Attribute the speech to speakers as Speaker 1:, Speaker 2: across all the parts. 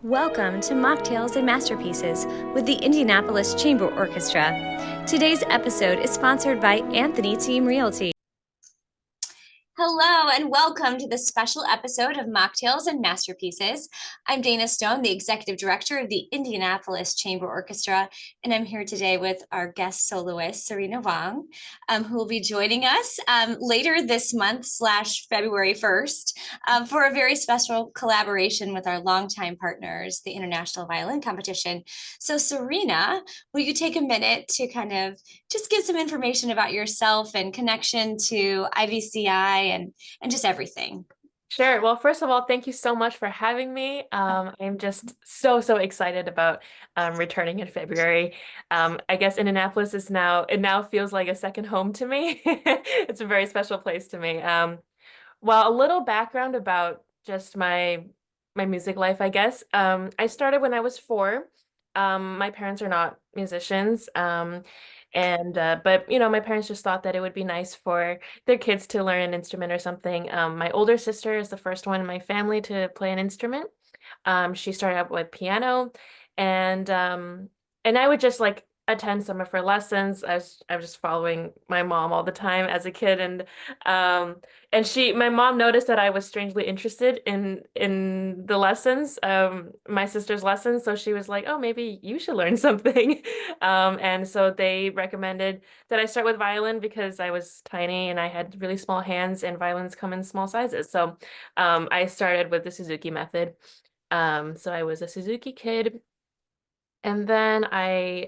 Speaker 1: Welcome to Mocktails and Masterpieces with the Indianapolis Chamber Orchestra. Today's episode is sponsored by Anthony Team Realty. Hello and welcome to this special episode of Mocktails and Masterpieces. I'm Dana Stone, the Executive Director of the Indianapolis Chamber Orchestra, and I'm here today with our guest soloist, Sirena Huang, who will be joining us later this month / February 1st for a very special collaboration with our longtime partners, the International Violin Competition. So Sirena, will you take a minute to kind of just give some information about yourself and connection to IVCI and just everything?
Speaker 2: Sure. Well, first of all, thank you so much for having me. I'm just so excited about returning in February. I guess Indianapolis it now feels like a second home to me. It's a very special place to me. Well, a little background about just my music life, I guess. I started when I was 4. My parents are not musicians. But my parents just thought that it would be nice for their kids to learn an instrument or something. My older sister is the first one in my family to play an instrument. She started out with piano, and I would just like attend some of her lessons. I was just following my mom all the time as a kid, and my mom noticed that I was strangely interested in the lessons, my sister's lessons. So she was like, "Oh, maybe you should learn something." And so they recommended that I start with violin because I was tiny and I had really small hands, and violins come in small sizes. So I started with the Suzuki method. So I was a Suzuki kid. And then I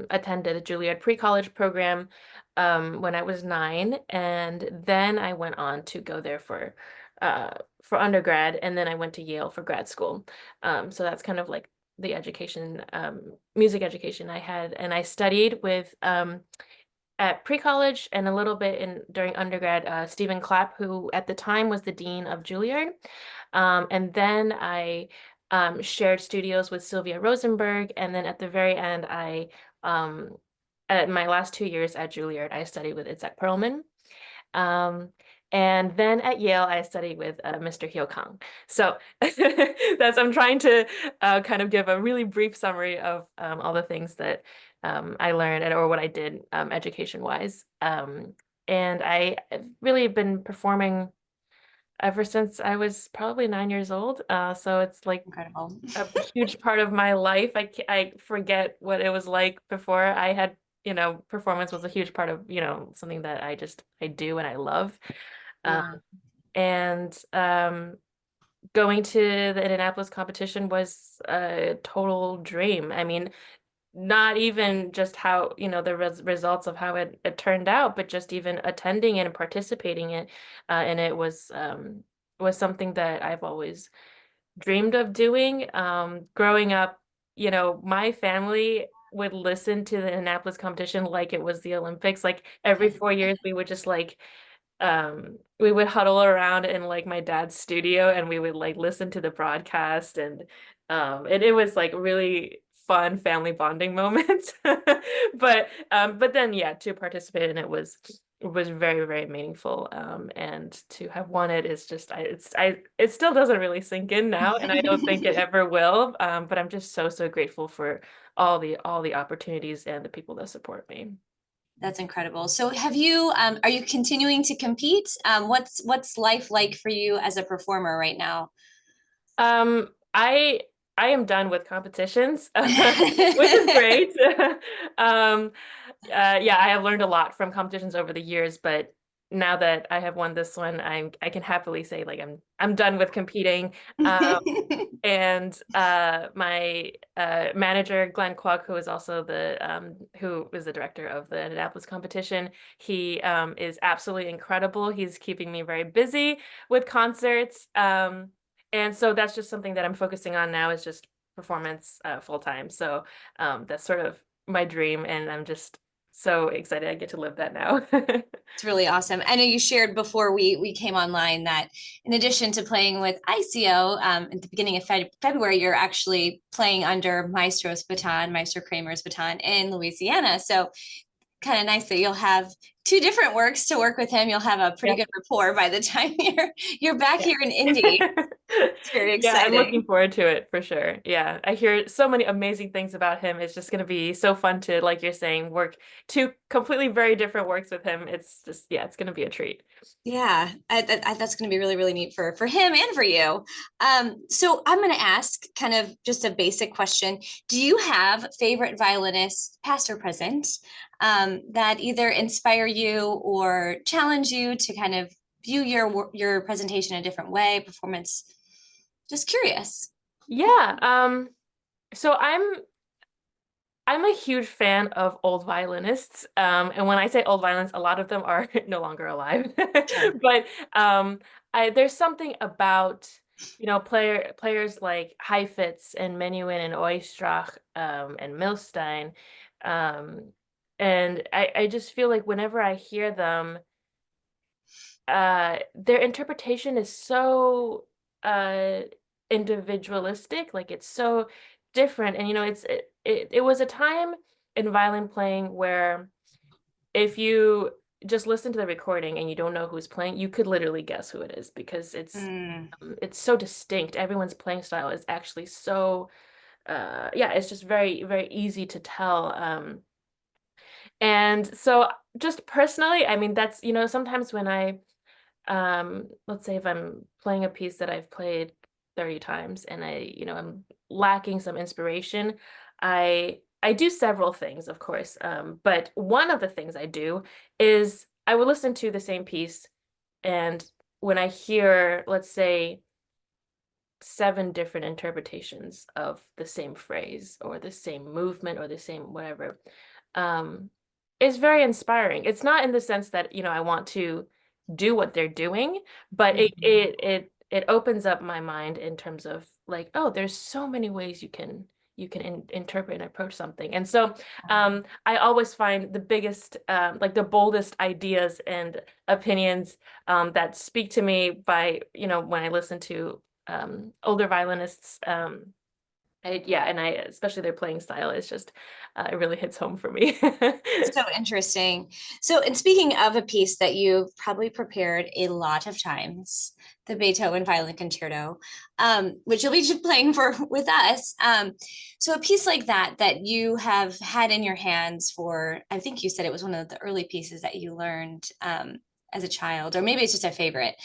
Speaker 2: attended a Juilliard pre-college program when I was 9, and then I went on to go there for undergrad, and then I went to Yale for grad school. So that's kind of like the education, music education I had, and I studied with at pre-college and a little bit during undergrad, Stephen Clapp, who at the time was the dean of Juilliard. And then I shared studios with Sylvia Rosenberg, and then at the very end, at my last 2 years at Juilliard, I studied with Itzhak Perlman. And then at Yale, I studied with Mr. Hyo Kang. So I'm trying to kind of give a really brief summary of all the things that I learned or what I did education-wise. And I've really been performing ever since I was probably 9 years old. So it's like
Speaker 1: Incredible.
Speaker 2: a huge part of my life. I forget what it was like before I had, performance was a huge part of, something that I do and I love.
Speaker 1: Yeah.
Speaker 2: And going to the Indianapolis competition was a total dream. I mean, not even just how, the results of how it turned out, but just even attending it and participating in it was something that I've always dreamed of doing. Growing up, my family would listen to the Annapolis competition like it was the Olympics. Like every 4 years, we would just we would huddle around in like my dad's studio and we would like listen to the broadcast, and it was like really fun family bonding moments. But then yeah, to participate in it was very, very meaningful. And to have won it is just it still doesn't really sink in now, and I don't think it ever will. But I'm just so grateful for all the opportunities and the people that support me.
Speaker 1: That's incredible. So are you continuing to compete? What's life like for you as a performer right now?
Speaker 2: Um, I I am done with competitions, which is great. Um, yeah, I have learned a lot from competitions over the years, but now that I have won this one, I can happily say like I'm done with competing. Um, and my manager, Glenn Kwok, who is the director of the Indianapolis competition, he is absolutely incredible. He's keeping me very busy with concerts. And so that's just something that I'm focusing on now, is just performance full time. So that's sort of my dream, and I'm just so excited I get to live that now.
Speaker 1: It's really awesome. I know you shared before we came online that in addition to playing with ICO at the beginning of February, you're actually playing under Maestro Kramer's baton in Louisiana. So kind of nice that you'll have two different works to work with him. You'll have a pretty
Speaker 2: Yeah.
Speaker 1: good rapport by the time you're back
Speaker 2: Yeah.
Speaker 1: here in Indy. It's very
Speaker 2: Yeah, I'm looking
Speaker 1: exciting.
Speaker 2: forward to it for sure. Yeah, I hear so many amazing things about him. It's just going to be so fun to, like you're saying, work two completely very different works with him. It's just, yeah, it's going to be a treat.
Speaker 1: Yeah, that's going to be really, really neat for him and for you. So I'm going to ask kind of just a basic question. Do you have favorite violinists, past or present, that either inspire you or challenge you to kind of view your presentation a different way, performance? Just curious.
Speaker 2: Yeah, so I'm a huge fan of old violinists. And when I say old violinists, a lot of them are no longer alive.
Speaker 1: Sure.
Speaker 2: But there's something about, players like Heifetz and Menuhin and Oistrakh and Milstein. Um, and I just feel like whenever I hear them, their interpretation is so uh individualistic, like it's so different. And it was a time in violin playing where if you just listen to the recording and you don't know who's playing, you could literally guess who it is because
Speaker 1: Mm.
Speaker 2: it's so distinct. Everyone's playing style is actually so yeah, it's just very, very easy to tell. And so just personally, I mean, that's, sometimes when let's say if I'm playing a piece that I've played 30 times and I'm lacking some inspiration, I do several things, of course. But one of the things I do is I will listen to the same piece, and when I hear, let's say, 7 different interpretations of the same phrase or the same movement or the same whatever, um, is very inspiring. It's not in the sense that, I want to do what they're doing, but
Speaker 1: Mhm.
Speaker 2: it opens up my mind in terms of like, oh, there's so many ways you can interpret and approach something. And so I always find the biggest, like the boldest ideas and opinions that speak to me by, when I listen to older violinists. Yeah, and especially their playing style is just, it really hits home for me.
Speaker 1: So interesting. So, and speaking of a piece that you've probably prepared a lot of times, the Beethoven Violin Concerto, which you'll be playing for with us. So, a piece like that you have had in your hands for, I think you said it was one of the early pieces that you learned as a child, or maybe it's just a favorite.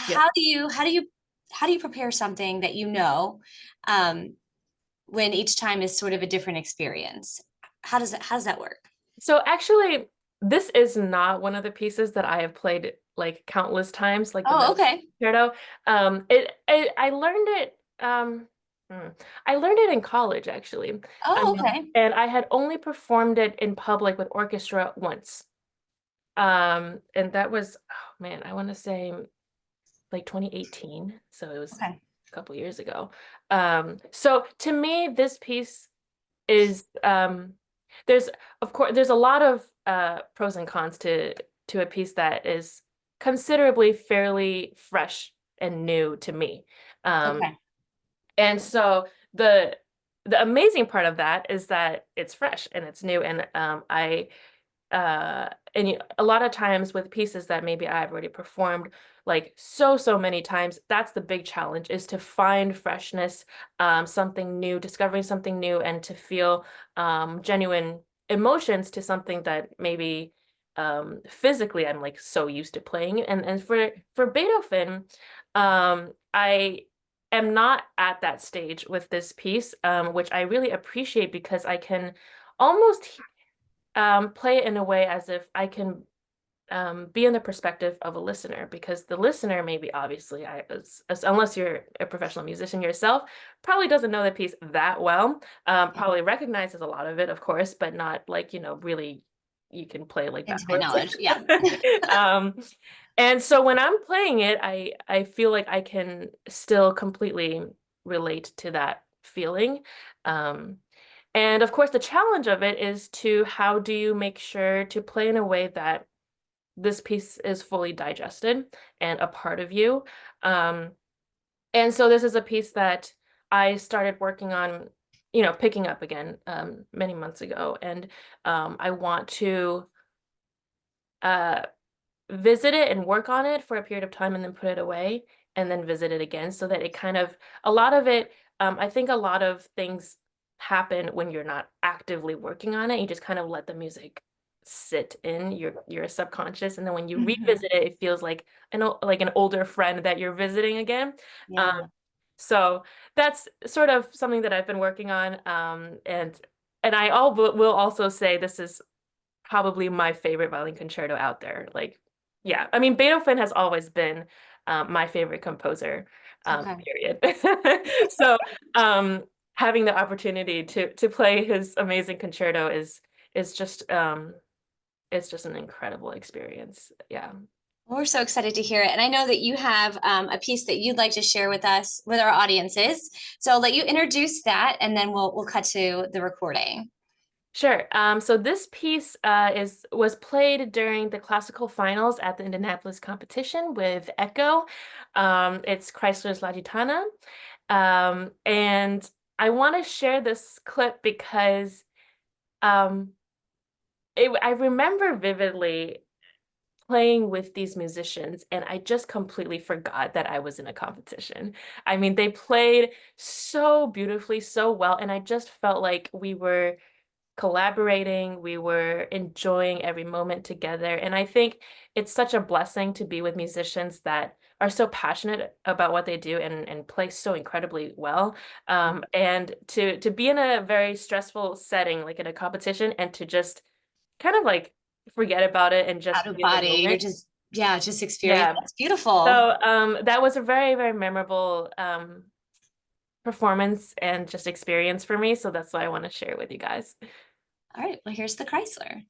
Speaker 2: Yep.
Speaker 1: How do you prepare something that um, when each time is sort of a different experience? How does that work?
Speaker 2: So actually, this is not one of the pieces that I have played like countless times, like the
Speaker 1: Oh,
Speaker 2: Medalist
Speaker 1: okay.
Speaker 2: concerto. I learned it. Hmm, I learned it in college actually,
Speaker 1: Oh, okay.
Speaker 2: and I had only performed it in public with orchestra once. And that was, oh man, I want to say like 2018, so it was
Speaker 1: Okay.
Speaker 2: a couple years ago. So to me, this piece is there's of course there's a lot of pros and cons to a piece that is considerably fairly fresh and new to me. Um,
Speaker 1: Okay.
Speaker 2: and so the amazing part of that is that it's fresh and it's new, and a lot of times with pieces that maybe I've already performed like so many times, that's the big challenge, is to find freshness, something new, discovering something new, and to feel genuine emotions to something that maybe physically I'm like so used to playing. And for Beethoven, I am not at that stage with this piece, which I really appreciate because I can almost play it in a way as if I can be in the perspective of a listener, because the listener maybe obviously unless you're a professional musician yourself, probably doesn't know the piece that well,
Speaker 1: Yeah.
Speaker 2: probably recognizes a lot of it, of course, but not like, really you can play like
Speaker 1: Intimate
Speaker 2: backwards.
Speaker 1: knowledge. Yeah.
Speaker 2: um, and so when I'm playing it, I feel like I can still completely relate to that feeling. Um, and of course, the challenge of it is to how do you make sure to play in a way that this piece is fully digested and a part of you. Um, and so this is a piece that I started working on, picking up again many months ago. And I want to uh, visit it and work on it for a period of time and then put it away and then visit it again so that it kind of, a lot of it, I think a lot of things happen when you're not actively working on it. You just kind of let the music sit in your subconscious, and then when you
Speaker 1: Mhm.
Speaker 2: revisit it, it feels like an older friend that you're visiting again. Um,
Speaker 1: Yeah.
Speaker 2: so that's sort of something that I've been working on. And I all will also say this is probably my favorite violin concerto out there. Like, yeah, I mean, Beethoven has always been my favorite composer,
Speaker 1: Okay.
Speaker 2: period. So, having the opportunity to play his amazing concerto is just it's just an incredible experience. Yeah.
Speaker 1: We're so excited to hear it. And I know that you have a piece that you'd like to share with us, with our audiences. So I'll let you introduce that, and then we'll cut to the recording.
Speaker 2: Sure. So this piece was played during the classical finals at the Indianapolis competition with Echo. It's Chrysler's La Gitana. And I want to share this clip because um, I remember vividly playing with these musicians, and I just completely forgot that I was in a competition. I mean, they played so beautifully, so well, and I just felt like we were collaborating, we were enjoying every moment together. And I think it's such a blessing to be with musicians that are so passionate about what they do and play so incredibly well. And to be in a very stressful setting, like in a competition, and to just kind of like forget about it and
Speaker 1: Out
Speaker 2: just
Speaker 1: of
Speaker 2: be in the
Speaker 1: body, you're
Speaker 2: moment.
Speaker 1: just, yeah, just experience.
Speaker 2: Yeah.
Speaker 1: That's beautiful.
Speaker 2: So that was a very, very memorable performance and just experience for me. So that's why I want to share with you guys.
Speaker 1: All right, well, here's the Chrysler.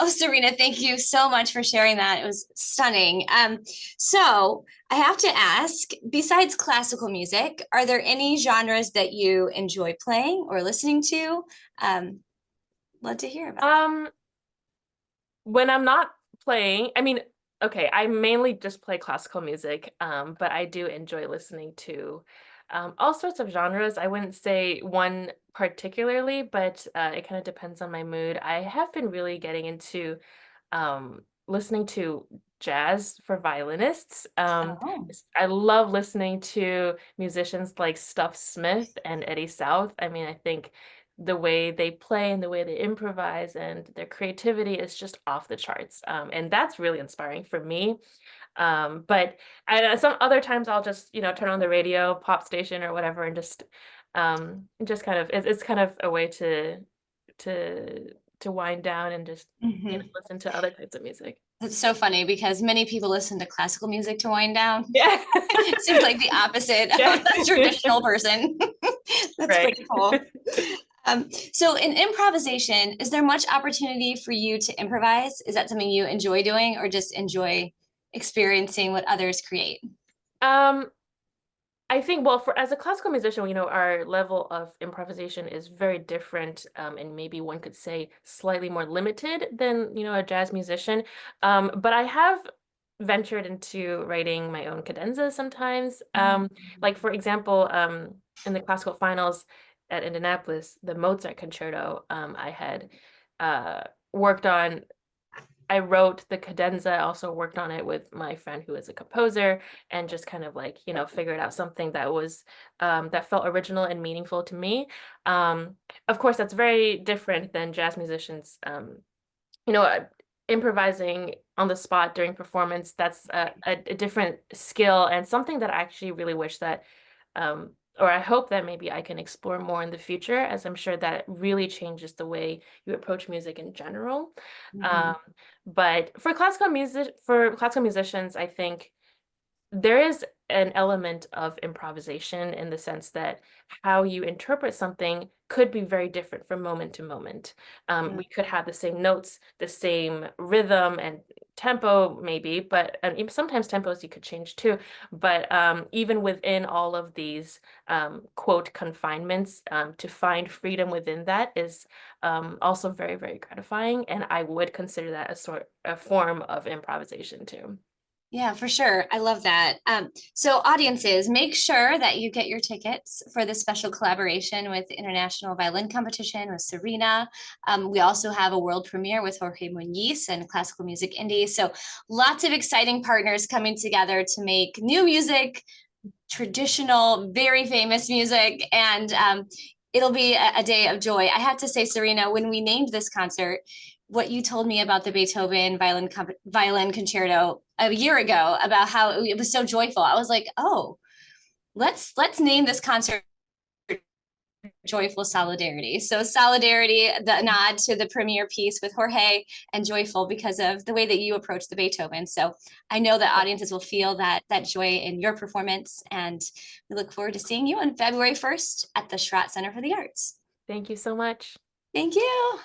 Speaker 1: Sirena, thank you so much for sharing that. It was stunning. So I have to ask, besides classical music, are there any genres that you enjoy playing or listening to? Love to hear about that.
Speaker 2: When I'm not playing, I mean, okay, I mainly just play classical music, but I do enjoy listening to all sorts of genres. I wouldn't say one particularly, but it kind of depends on my mood. I have been really getting into listening to jazz for violinists.
Speaker 1: Oh.
Speaker 2: I love listening to musicians like Stuff Smith and Eddie South. I mean, I think the way they play and the way they improvise and their creativity is just off the charts. And that's really inspiring for me. But some other times I'll just, turn on the radio, pop station or whatever, and just kind of, it's kind of a way to to wind down and just,
Speaker 1: Mhm.
Speaker 2: listen to other types of music.
Speaker 1: That's so funny because many people listen to classical music to wind down.
Speaker 2: Yeah.
Speaker 1: It seems like the opposite of
Speaker 2: Yeah.
Speaker 1: a traditional person. That's
Speaker 2: Right.
Speaker 1: pretty cool. So in improvisation, is there much opportunity for you to improvise? Is that something you enjoy doing or just enjoy experiencing what others create?
Speaker 2: Um, I think, well, for as a classical musician, our level of improvisation is very different, and maybe one could say slightly more limited than, a jazz musician. But I have ventured into writing my own cadenzas sometimes. Like for example, in the classical finals at Indianapolis, the Mozart concerto, I had uh, worked on. I wrote the cadenza, I also worked on it with my friend who is a composer and just kind of like, figured out something that was that felt original and meaningful to me. Of course, that's very different than jazz musicians. You know, uh, Improvising on the spot during performance, that's a different skill and something that I actually really wish that or I hope that maybe I can explore more in the future, as I'm sure that really changes the way you approach music in general. Um,
Speaker 1: Mhm.
Speaker 2: but for classical musicians, I think there is an element of improvisation in the sense that how you interpret something could be very different from moment to moment.
Speaker 1: Yeah.
Speaker 2: We could have the same notes, the same rhythm and tempo, maybe, but even sometimes tempos you could change too. But even within all of these quote confinements, to find freedom within that is also very, very gratifying, and I would consider that a form of improvisation too.
Speaker 1: Yeah, for sure. I love that. So audiences, make sure that you get your tickets for this special collaboration with the International Violin Competition with Sirena. We also have a world premiere with Jorge Muniz and Classical Music Indie. So lots of exciting partners coming together to make new music, traditional, very famous music, and it'll be a day of joy. I have to say, Sirena, when we named this concert, what you told me about the Beethoven violin concerto a year ago about how it was so joyful, I was like, oh, let's name this concert Joyful Solidarity. So Solidarity, the nod to the premiere piece with Jorge, and joyful because of the way that you approach the Beethoven. So I know that audiences will feel that joy in your performance, and we look forward to seeing you on February 1st at the Schrott Center for the Arts.
Speaker 2: Thank you so much.
Speaker 1: Thank you.